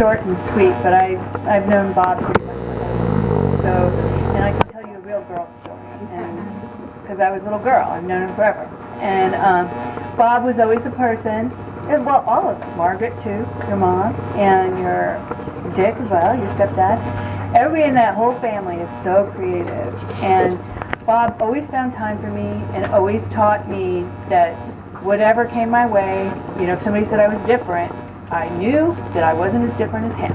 short and sweet, but I've known Bob pretty much my whole life. So, and I can tell you a real girl story, and because I was a little girl, I've known him forever. And Bob was always the person, and well, all of them, Margaret too, your mom, and your Dick as well, your stepdad. Everybody in that whole family is so creative, and Bob always found time for me and always taught me that whatever came my way, you know, if somebody said I was different, I knew that I wasn't as different as him.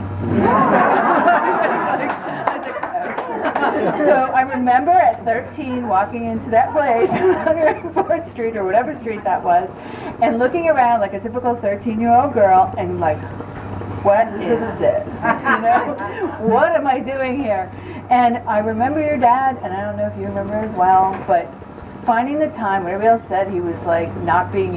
So I remember at 13 walking into that place on 104th Street or whatever street that was, and looking around like a typical 13-year-old girl and like, what is this? You know, what am I doing here? And I remember your dad, and I don't know if you remember as well, but finding the time, when everybody else said he was like not being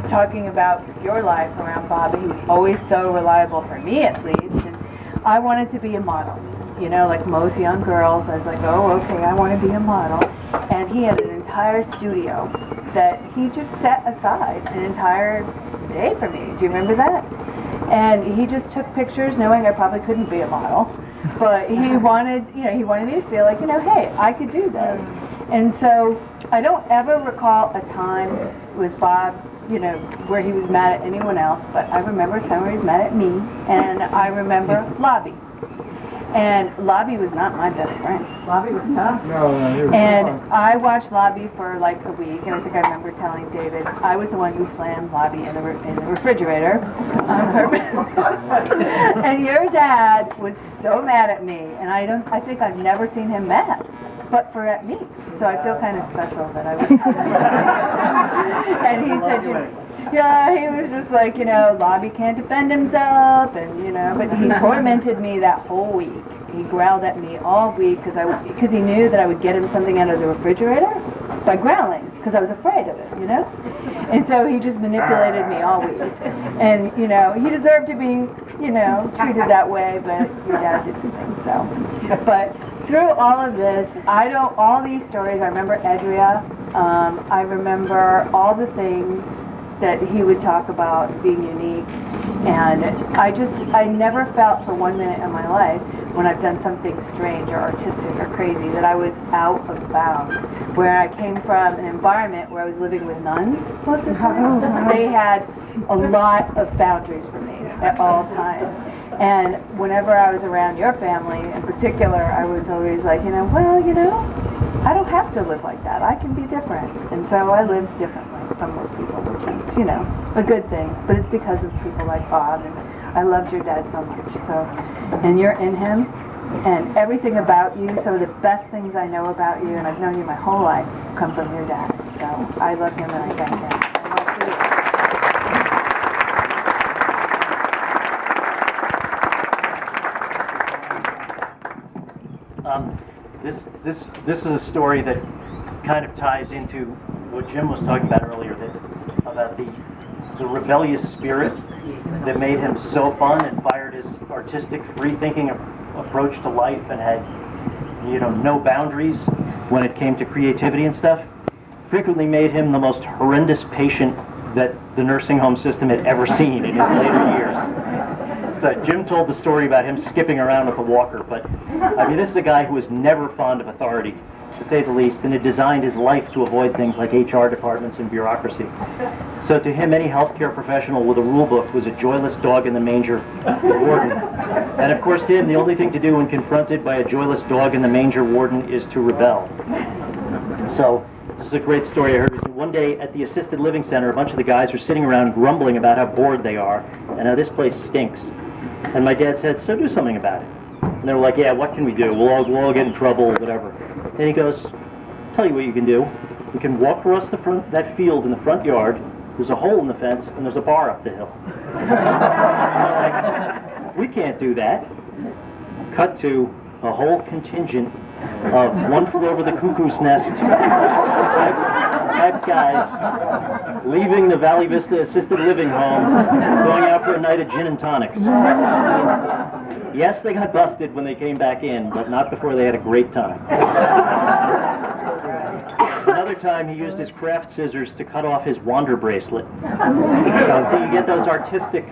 talking about your life around Bobby, he was always so reliable for me at least, and I wanted to be a model. You know, like most young girls, I was like, oh, okay, I want to be a model. And he had an entire studio that he just set aside an entire day for me. Do you remember that? And he just took pictures knowing I probably couldn't be a model, but he wanted, you know, he wanted me to feel like, you know, hey, I could do this. And so I don't ever recall a time with Bob, you know, where he was mad at anyone else, but I remember a time where he was mad at me, and I remember Lobby. And Lobby was not my best friend. Lobby was tough. No, he was tough. I watched Lobby for like a week, and I think I remember telling David, I was the one who slammed Lobby in the refrigerator on purpose. And your dad was so mad at me, and I think I've never seen him mad, but at me. So I feel kind of special that I was. And he said, you know, yeah, he was just like, you know, Lobby can't defend himself, and you know, but he tormented me that whole week. He growled at me all week because he knew that I would get him something out of the refrigerator by growling, because I was afraid of it, you know? And so he just manipulated me all week. And, you know, he deserved to be, you know, treated that way, but your dad did things, so. But through all of this, all these stories, I remember Edria, I remember all the things that he would talk about being unique, and I never felt for 1 minute in my life when I've done something strange or artistic or crazy that I was out of bounds. Where I came from an environment where I was living with nuns most of the time, they had a lot of boundaries for me at all times. And whenever I was around your family in particular, I was always like, you know, well, you know, I don't have to live like that. I can be different. And so I live differently from most people, which is, you know, a good thing. But it's because of people like Bob, and I loved your dad so much. So, and you're in him, and everything about you, some of the best things I know about you, and I've known you my whole life, come from your dad. So I love him and I thank him. This is a story that kind of ties into what Jim was talking about earlier, about the rebellious spirit that made him so fun and fired his artistic, free-thinking approach to life, and had, you know, no boundaries when it came to creativity and stuff. Frequently made him the most horrendous patient that the nursing home system had ever seen in his later years. So Jim told the story about him skipping around with a walker, but I mean, this is a guy who was never fond of authority, to say the least, and had designed his life to avoid things like HR departments and bureaucracy. So to him, any healthcare professional with a rule book was a joyless dog in the manger warden. And of course, to him, the only thing to do when confronted by a joyless dog in the manger warden is to rebel. So this is a great story I heard. One day at the assisted living center, a bunch of the guys are sitting around grumbling about how bored they are, and how this place stinks. And my dad said, so do something about it. And they were like, yeah, what can we do? We'll all get in trouble, whatever. And he goes, tell you what you can do. You can walk across that field in the front yard. There's a hole in the fence, and there's a bar up the hill. Like, we can't do that. Cut to a whole contingent of One Flew Over the Cuckoo's Nest type guys leaving the Valley Vista Assisted Living Home, going out for a night of gin and tonics. Yes, they got busted when they came back in, but not before they had a great time. Another time, he used his craft scissors to cut off his wander bracelet. So you get those artistic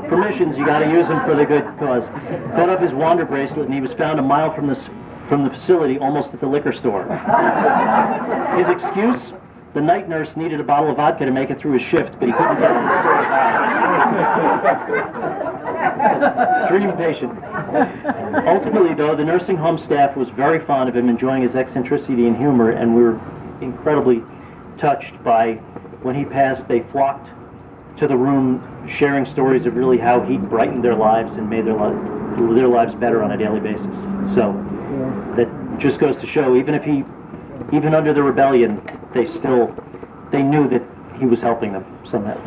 permissions, you got to use them for the good cause. Cut off his wander bracelet, and he was found a mile from the facility, almost at the liquor store. His excuse? The night nurse needed a bottle of vodka to make it through his shift, but he couldn't get to the store. Dream patient. Ultimately, though, the nursing home staff was very fond of him, enjoying his eccentricity and humor, and we were incredibly touched by when he passed. They flocked to the room, sharing stories of really how he brightened their lives and made their lives better on a daily basis. So that just goes to show, even under the rebellion, they knew that he was helping them somehow.